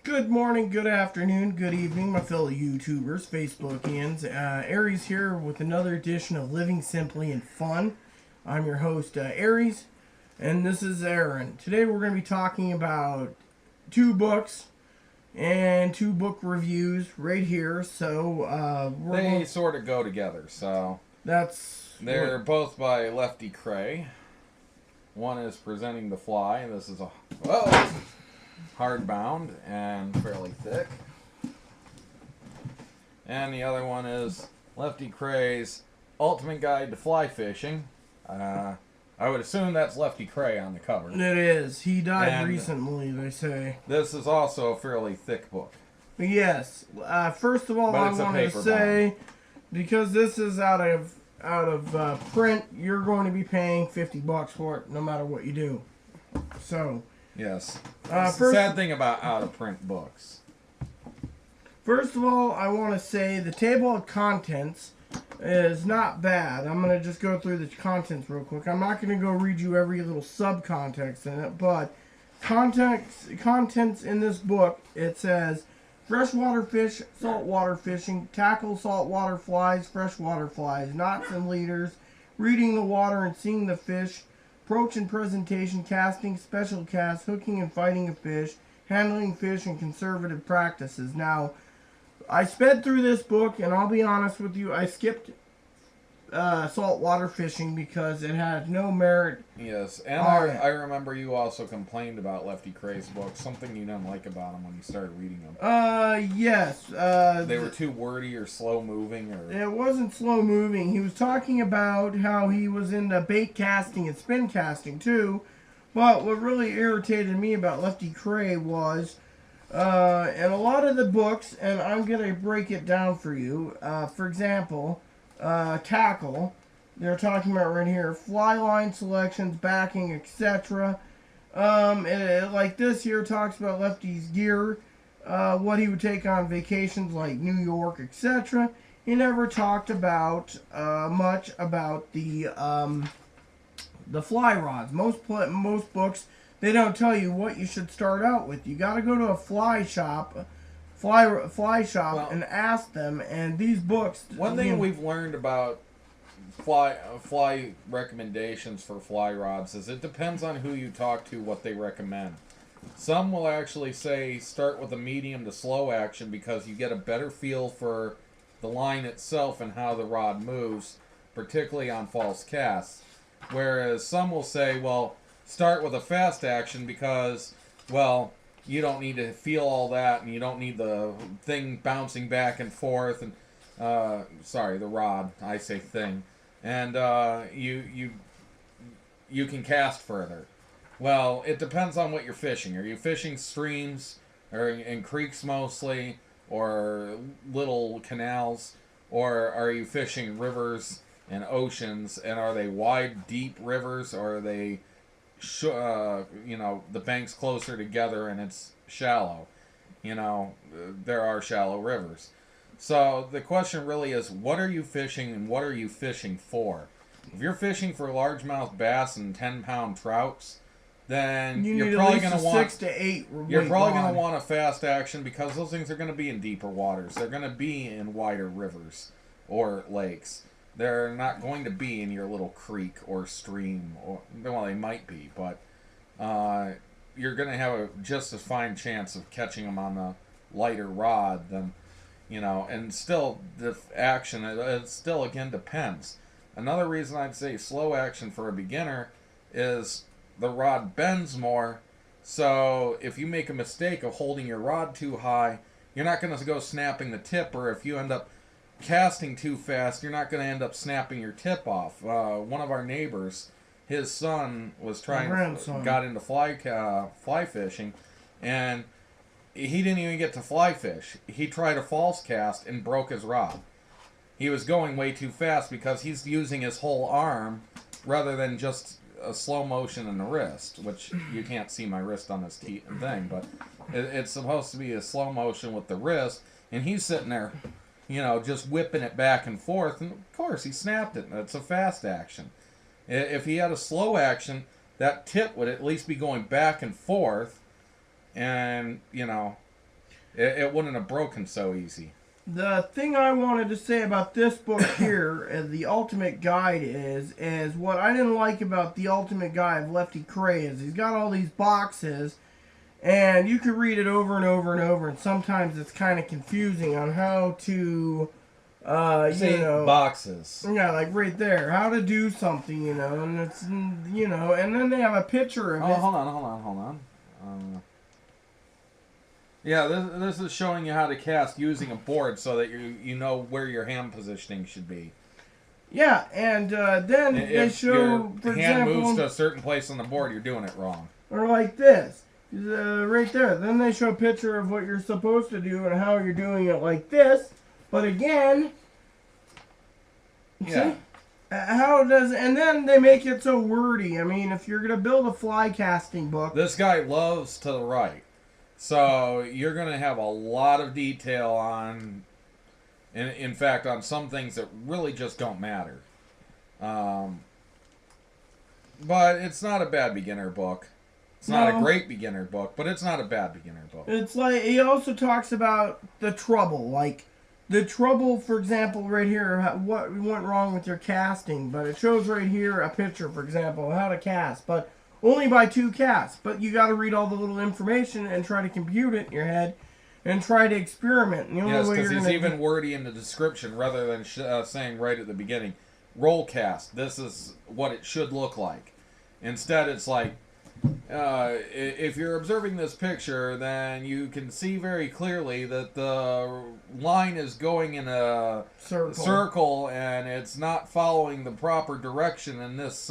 Good morning, good afternoon, good evening, my fellow YouTubers, Facebookians. Aries here with another edition of Living Simply and Fun. I'm your host, Aries, and this is Aaron. Today we're going to be talking about two books and two book reviews right here. So they sort of go together. So they're both by Lefty Kreh. One is Presenting the Fly. This is a hardbound and fairly thick. And the other one is Lefty Kreh's Ultimate Guide to Fly Fishing. I would assume that's Lefty Kreh on the cover. It is. He died recently, they say. This is also a fairly thick book. Yes. First of all, I want to say, because this is out of print, you're going to be paying $50 for it, no matter what you do. So. Yes. Sad thing about out-of-print books. First of all, I want to say the table of contents is not bad. I'm going to just go through the contents real quick. I'm not going to go read you every little subcontext in it, but contents in this book, it says freshwater fish, saltwater fishing, tackle saltwater flies, freshwater flies, knots and leaders, reading the water and seeing the fish, approach and presentation, casting, special casts, hooking and fighting a fish, handling fish, and conservative practices. Now, I sped through this book, and I'll be honest with you, I skipped saltwater fishing because it had no merit. Yes, and I remember you also complained about Lefty Kreh's book, something you didn't like about them when you started reading them. Yes. They were too wordy or slow-moving? Or It wasn't slow-moving. He was talking about how he was into bait casting and spin casting, too. But what really irritated me about Lefty Kreh was, in a lot of the books, and I'm going to break it down for you, for example, tackle, they're talking about right here, fly line selections, backing, etc. Like this here talks about Lefty's gear, what he would take on vacations like New York, etc. He never talked about much about the fly rods. Most books, they don't tell you what you should start out with. You got to go to a fly shop and ask them. And these books. One thing we've learned about fly recommendations for fly rods is it depends on who you talk to, what they recommend. Some will actually say start with a medium to slow action because you get a better feel for the line itself and how the rod moves, particularly on false casts. Whereas some will say, well, start with a fast action because, well, you don't need to feel all that and you don't need the thing bouncing back and forth and the rod, I say thing. And you can cast further. Well, it depends on what you're fishing. Are you fishing streams or in creeks mostly or little canals, or are you fishing rivers and oceans, and are they wide, deep rivers, or are they the banks closer together and it's shallow? There are shallow rivers. So the question really is, what are you fishing and what are you fishing for? If you're fishing for largemouth bass and 10-pound trouts, then you're probably going to want 6 to 8. You're probably going to want a fast action because those things are going to be in deeper waters. They're going to be in wider rivers or lakes. They're not going to be in your little creek or stream. Well, they might be, but you're going to have just as fine chance of catching them on a lighter rod than, and still the action, it still, again, depends. Another reason I'd say slow action for a beginner is the rod bends more, so if you make a mistake of holding your rod too high, you're not going to go snapping the tip, or if you end up casting too fast, you're not going to end up snapping your tip off. One of our neighbors, his son was got into fly fishing, and he didn't even get to fly fish. He tried a false cast and broke his rod. He was going way too fast because he's using his whole arm rather than just a slow motion in the wrist, which you can't see my wrist on this thing, but it's supposed to be a slow motion with the wrist, and he's sitting there, just whipping it back and forth, and of course he snapped it. It's a fast action. If he had a slow action, that tip would at least be going back and forth, and it wouldn't have broken so easy. The thing I wanted to say about this book here, the Ultimate Guide, is what I didn't like about the Ultimate Guide of Lefty Kreh is he's got all these boxes, and you can read it over and over and over, and sometimes it's kind of confusing on how to, boxes. Yeah, like right there, how to do something, and it's, and then they have a picture of it. Hold on. Yeah, this is showing you how to cast using a board so that you know where your hand positioning should be. Yeah, and then they show, for hand example, moves to a certain place on the board, you're doing it wrong. Or like this, right there. Then they show a picture of what you're supposed to do and how you're doing it like this. But again, yeah. See? And then they make it so wordy. I mean, if you're going to build a fly casting book. This guy loves to write. So you're going to have a lot of detail on, in fact, on some things that really just don't matter. But it's not a bad beginner book. It's not a great beginner book, but it's not a bad beginner book. It's like, he also talks about the trouble. Like, the trouble, for example, right here, what went wrong with your casting. But it shows right here a picture, for example, of how to cast. But only by 2 casts, but you got to read all the little information and try to compute it in your head and try to experiment. And the only way because you're he's even wordy in the description rather than saying right at the beginning, roll cast, this is what it should look like. Instead, it's like, if you're observing this picture, then you can see very clearly that the line is going in a circle and it's not following the proper direction in this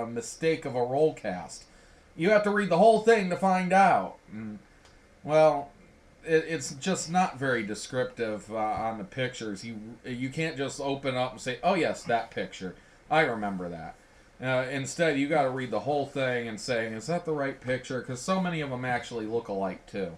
mistake of a roll cast. You have to read the whole thing to find out. Well, it's just not very descriptive on the pictures. You can't just open up and say, oh yes, that picture. I remember that. Instead, you got to read the whole thing and say, is that the right picture? Because so many of them actually look alike, too.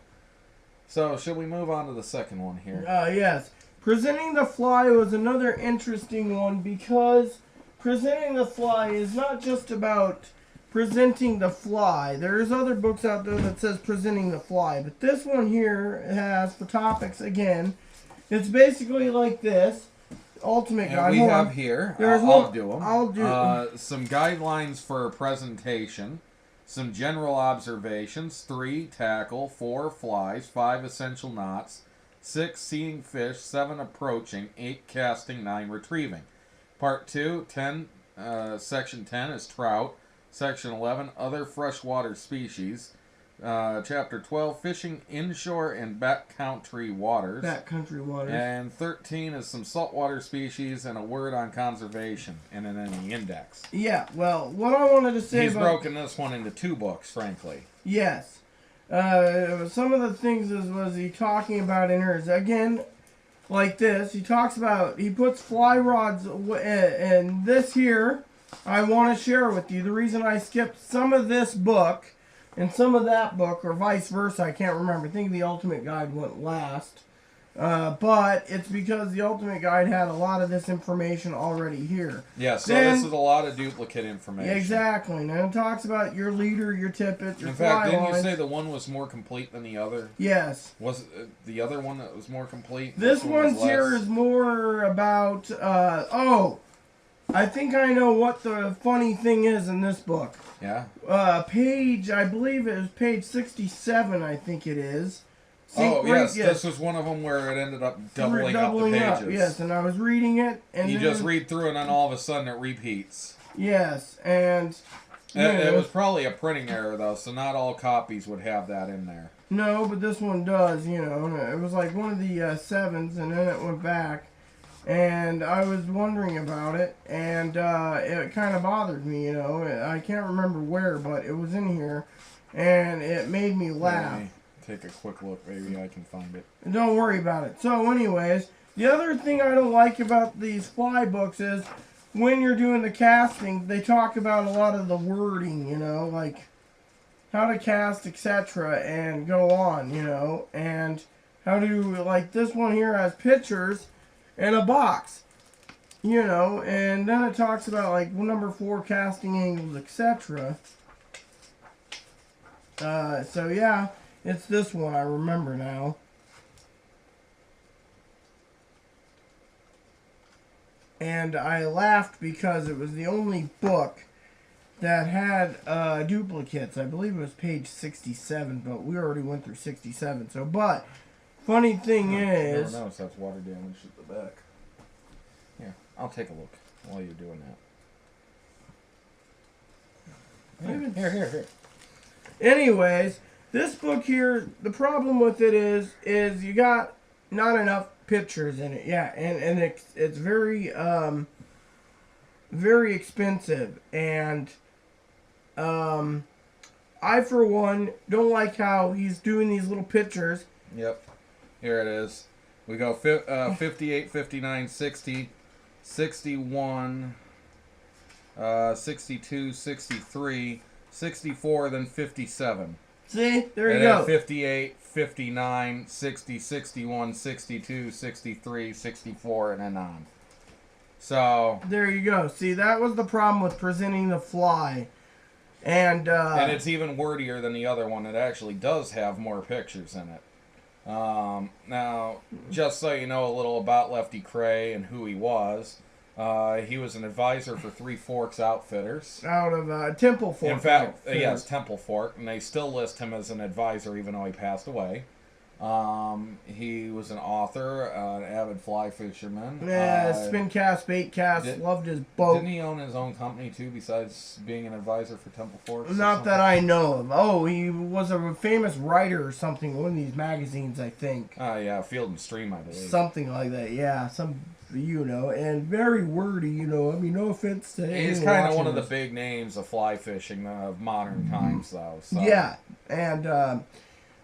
So, should we move on to the second one here? Yes. Presenting the Fly was another interesting one because presenting the fly is not just about presenting the fly. There's other books out there that says presenting the fly. But this one here has, for topics, again, it's basically like this. Ultimate guide. We have here, I'll do them. I'll do some guidelines for presentation, some general observations, 3 tackle, 4 flies, 5 essential knots, 6 seeing fish, 7 approaching, 8 casting, 9 retrieving. Part 2, section 10 is trout, section 11 other freshwater species. Chapter 12, fishing inshore and backcountry waters. Backcountry waters. And 13 is some saltwater species and a word on conservation, and then in the index. Yeah, well, what I wanted to say He's broken this one into 2 books, frankly. Yes. Some of the things was he talking about in here is, again, like this. He talks about, he puts fly rods, and this here, I want to share with you. The reason I skipped some of this book and some of that book, or vice versa, I can't remember. I think the Ultimate Guide went last. But it's because the Ultimate Guide had a lot of this information already here. Yeah, so this is a lot of duplicate information. Exactly. Now it talks about your leader, your tippet, your In fly fact, didn't lines. you say the one was more complete than the other? Yes. Was it the other one that was more complete? This one's here is more about, I think I know what the funny thing is in this book. Yeah? I believe it was page 67, I think it is. Yes, this was one of them where it ended up doubling up the pages. Yes, and I was reading it, and you just read through and then all of a sudden it repeats. Yes, and... It was probably a printing error, though, so not all copies would have that in there. No, but this one does, It was like one of the 7s, and then it went back. And I was wondering about it, and it kind of bothered me, I can't remember where, but it was in here, and it made me laugh. Take a quick look, maybe I can find it. Don't worry about it. So anyways, the other thing I don't like about these fly books is when you're doing the casting, they talk about a lot of the wording, like how to cast, etc., and go on, and how to, like this one here has pictures and a box, and then it talks about like number 4 casting angles, etc. So yeah, it's this one I remember now. and I laughed because it was the only book that had duplicates. I believe it was page 67, but we already went through 67. So, but funny thing is, I don't know if that's water damage at the back. Here, I'll take a look while you're doing that. Here. Anyways, this book here, the problem with it is you got not enough pictures in it. Yeah, and it's very very expensive, and I for one don't like how he's doing these little pictures. Yep. Here it is. We go 58, 59, 60, 61, 62, 63, 64, then 57. See? There you and go. Then 58, 59, 60, 61, 62, 63, 64, and then on. So... There you go. See, that was the problem with presenting the fly. And it's even wordier than the other one. It actually does have more pictures in it. Now, just so you know a little about Lefty Kreh and who he was an advisor for Three Forks Outfitters. Out of Temple Fork. In fact, yes, Temple Fork, and they still list him as an advisor even though he passed away. He was an author, an avid fly fisherman. Yeah, spin cast, bait cast, loved his boat. Didn't he own his own company too, besides being an advisor for Temple Forks? Not that I know of. Oh, he was a famous writer or something, one of these magazines, I think. Yeah, Field and Stream, I believe. Something like that, yeah. And very wordy, I mean, no offense to anyone. He's kind of one of the big names of fly fishing of modern times, though. So. Yeah, and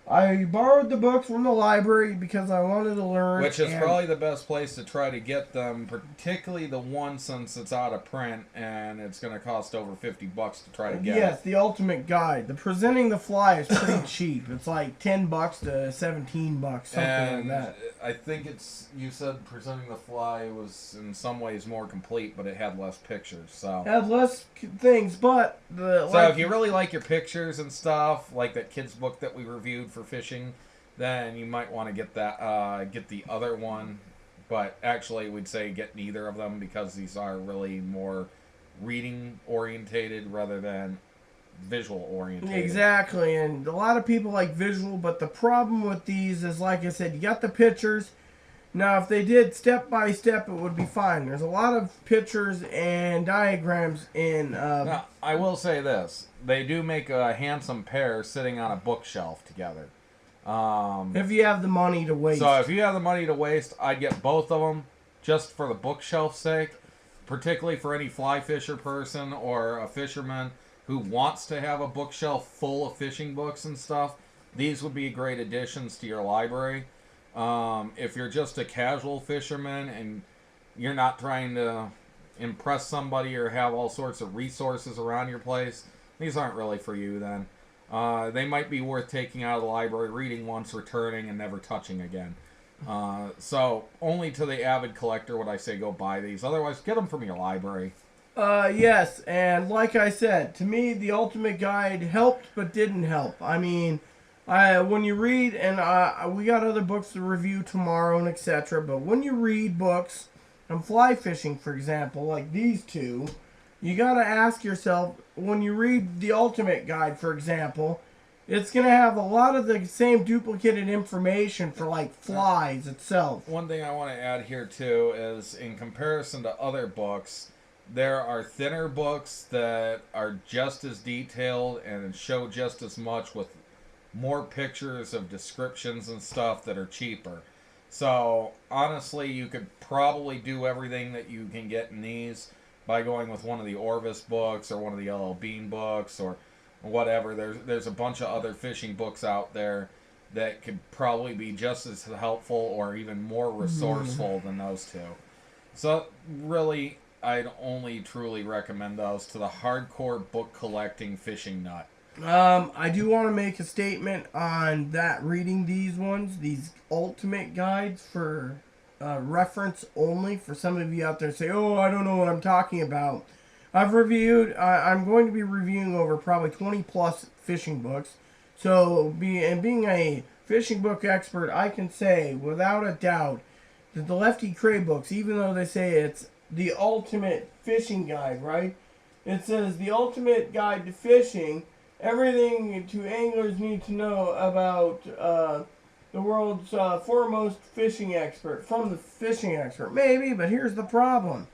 I borrowed the books from the library because I wanted to learn. Which is probably the best place to try to get them, particularly the one since it's out of print and it's going to cost over $50 to try to get Yes, it. the ultimate guide. The Presenting the Fly is pretty cheap. It's like $10 to $17, something and like that. I think you said Presenting the Fly was in some ways more complete, but it had less pictures. So It had less things, but if you really like your pictures and stuff, like that kid's book that we reviewed for fishing, then you might want to get that get the other one, but actually we'd say get neither of them because these are really more reading orientated rather than visual orientated. Exactly, and a lot of people like visual, but the problem with these is, like I said, you got the pictures. Now if they did step by step, it would be fine. There's a lot of pictures and diagrams in now, I will say this, they do make a handsome pair sitting on a bookshelf together. If you have the money to waste. So if you have the money to waste, I'd get both of them just for the bookshelf's sake, particularly for any fly fisher person or a fisherman who wants to have a bookshelf full of fishing books and stuff. These would be great additions to your library. If you're just a casual fisherman and you're not trying to impress somebody or have all sorts of resources around your place, these aren't really for you then. They might be worth taking out of the library, reading once, returning, and never touching again. So only to the avid collector would I say go buy these. Otherwise, get them from your library. Yes, and like I said, to me, the Ultimate Guide helped but didn't help. I mean, when you read, and we got other books to review tomorrow and etc., but when you read books on fly fishing, for example, like these two, you got to ask yourself, when you read the Ultimate Guide, for example, it's going to have a lot of the same duplicated information for, like, flies itself. One thing I want to add here, too, is in comparison to other books, there are thinner books that are just as detailed and show just as much with more pictures of descriptions and stuff that are cheaper. So, honestly, you could probably do everything that you can get in these by going with one of the Orvis books or one of the L.L. Bean books or whatever. There's a bunch of other fishing books out there that could probably be just as helpful or even more resourceful than those two. So really, I'd only truly recommend those to the hardcore book collecting fishing nut. I do want to make a statement on that, reading these ones, these Ultimate Guides for reference only, for some of you out there say, oh, I don't know what I'm talking about. I'm going to be reviewing over probably 20 plus fishing books. So, being a fishing book expert, I can say without a doubt that the Lefty Kreh books, even though they say it's the ultimate fishing guide, right? It says the ultimate guide to fishing, everything to anglers need to know about the world's foremost fishing expert, from the fishing expert. Maybe, but here's the problem.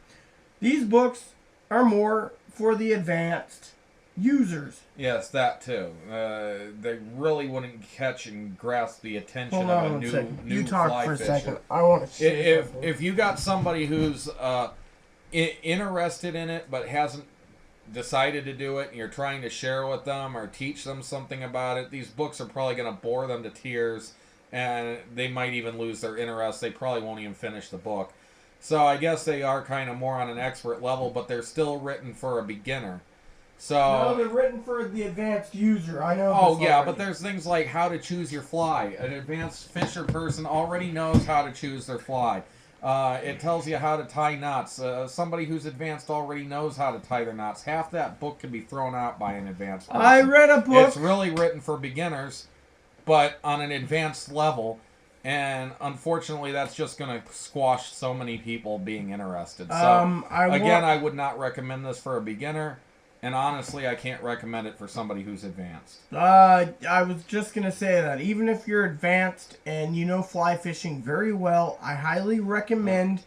These books are more for the advanced users. Yes, that too. They really wouldn't catch and grasp the attention Hold on of a one new second. new You talk fly for a fisher. second. I want to say If you got somebody who's interested in it but hasn't decided to do it, and you're trying to share with them or teach them something about it, these books are probably going to bore them to tears, and they might even lose their interest. They probably won't even finish the book. So I guess they are kind of more on an expert level, but they're still written for a beginner. So no, they're written for the advanced user. I know. oh this yeah, already. but there's things like how to choose your fly. An advanced fisher person already knows how to choose their fly. It tells you how to tie knots. Somebody who's advanced already knows how to tie their knots. Half that book can be thrown out by an advanced person. I read a book. It's really written for beginners, but on an advanced level. And unfortunately, that's just going to squash so many people being interested. So, I would not recommend this for a beginner. And honestly, I can't recommend it for somebody who's advanced. I was just going to say that. Even if you're advanced and you know fly fishing very well, I highly recommend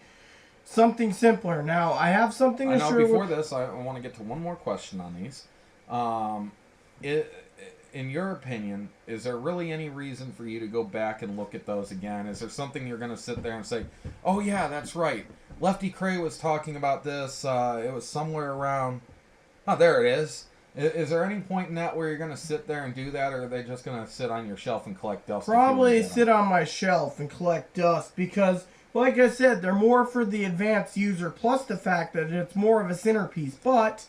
something simpler. Now, I have something to share. Before this, I want to get to one more question on these. In your opinion, is there really any reason for you to go back and look at those again? Is there something you're going to sit there and say, oh yeah, that's right, Lefty Kreh was talking about this, it was somewhere around, oh, there it is. Is there any point in that where you're going to sit there and do that, or are they just going to sit on your shelf and collect dust? Probably sit on my shelf and collect dust because, like I said, they're more for the advanced user, plus the fact that it's more of a centerpiece. But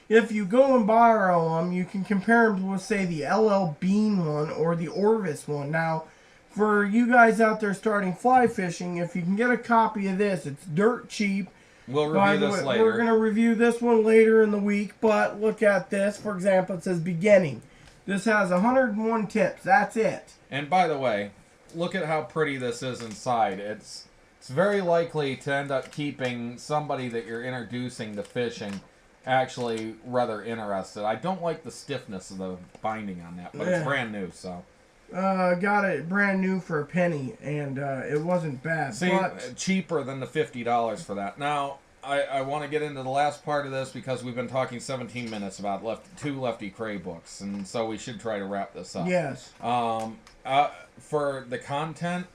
if you go and borrow them, you can compare them with, say, the LL Bean one or the Orvis one. Now, for you guys out there starting fly fishing, if you can get a copy of this, it's dirt cheap. We'll review this later. We're going to review this one later in the week, but look at this. For example, it says beginning. This has 101 tips. That's it. And by the way, look at how pretty this is inside. It's very likely to end up keeping somebody that you're introducing to fishing actually rather interested. I don't like the stiffness of the binding on that, but it's brand new, so. Got it brand new for a penny, and it wasn't bad. See, but cheaper than the $50 for that. Now, I want to get into the last part of this because we've been talking 17 minutes about two Lefty Kreh books, and so we should try to wrap this up. Yes. For the content,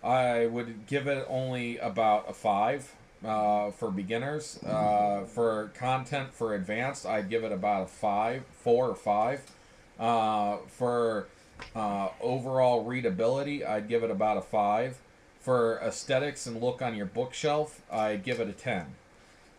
I would give it only about a 5. For beginners. For content for advanced, I'd give it about a 4 or 5. For overall readability, I'd give it about a 5. For aesthetics and look on your bookshelf, I'd give it a 10.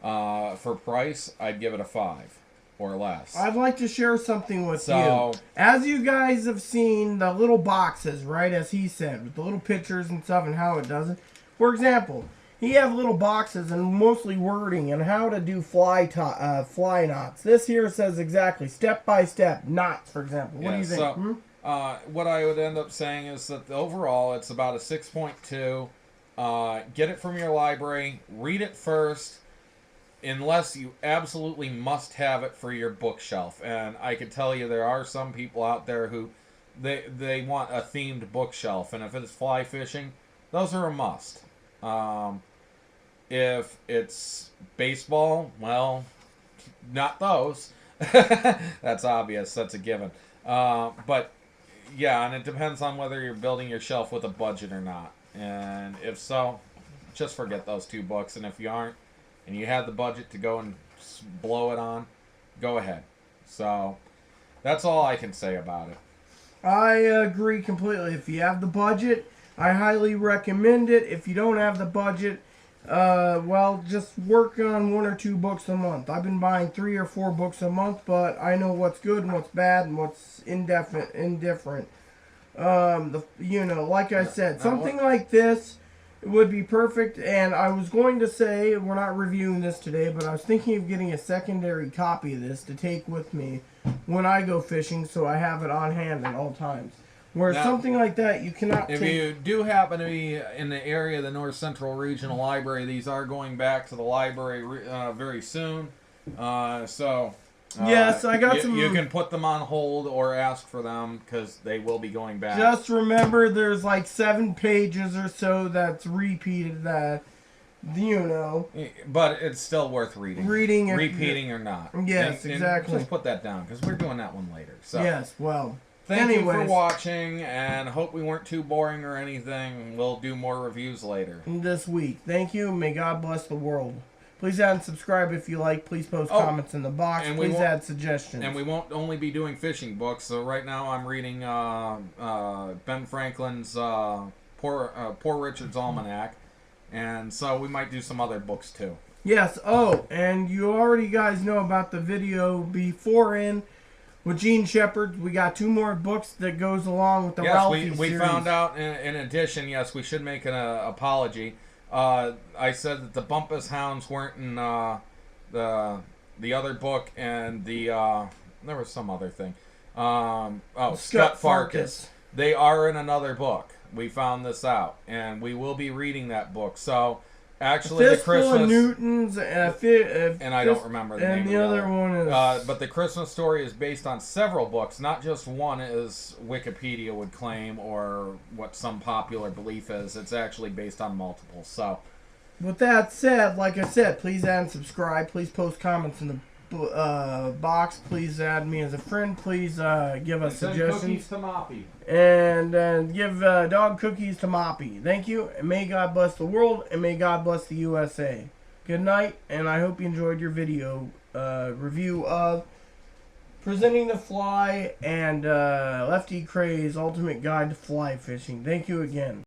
For price, I'd give it a 5 or less. I'd like to share something with you. As you guys have seen the little boxes, right, as he said, with the little pictures and stuff and how it does it. For example, he have little boxes and mostly wording and how to do fly knots. This here says exactly step-by-step knots, for example. What do you think? So, what I would end up saying is that overall it's about a 6.2. Get it from your library. Read it first, unless you absolutely must have it for your bookshelf. And I can tell you there are some people out there who they want a themed bookshelf. And if it's fly fishing, those are a must. If it's baseball, well, not those. That's obvious. That's a given. But, yeah, and it depends on whether you're building your shelf with a budget or not. And if so, just forget those 2 books. And if you aren't, and you have the budget to go and blow it on, go ahead. So, that's all I can say about it. I agree completely. If you have the budget, I highly recommend it. If you don't have the budget, well, just work on 1 or 2 books a month. I've been buying 3 or 4 books a month, but I know what's good and what's bad and what's indifferent. Like I said, something like this would be perfect. And I was going to say, we're not reviewing this today, but I was thinking of getting a secondary copy of this to take with me when I go fishing, so I have it on hand at all times. Where Now, something like that, you cannot if take... you do happen to be in the area of the North Central Regional Library, these are going back to the library very soon. Yes, I got some... You can put them on hold or ask for them because they will be going back. Just remember there's like 7 pages or so that's repeated that, you know. But it's still worth reading. Repeating or not. Yes, exactly. Just put that down because we're doing that one later. So. Yes, well... Thank you for watching, and hope we weren't too boring or anything. We'll do more reviews later. This week. Thank you. May God bless the world. Please add and subscribe if you like. Please post comments in the box. And please add suggestions. And we won't only be doing fishing books. So right now I'm reading Ben Franklin's Poor Richard's Almanac. And so we might do some other books too. Yes. Oh, and you already guys know about the video before in with Gene Shepard. We got 2 more books that goes along with the Ralphie series. We found out in addition, yes, we should make an apology. I said that the Bumpus Hounds weren't in the other book, and there was some other thing. Scut Farkas. They are in another book. We found this out, and we will be reading that book. So actually, the Christmas of Newtons and I don't remember the name. And the other one is. But the Christmas story is based on several books, not just one, as Wikipedia would claim, or what some popular belief is. It's actually based on multiple. So, with that said, like I said, please add and subscribe. Please post comments in the box. Please add me as a friend. Please give us suggestions. Cookies to Moppy. And give dog cookies to Moppy. Thank you, and may God bless the world, and may God bless the USA. Good night, and I hope you enjoyed your video review of Presenting the Fly and Lefty Kreh's Ultimate Guide to Fly Fishing. Thank you again.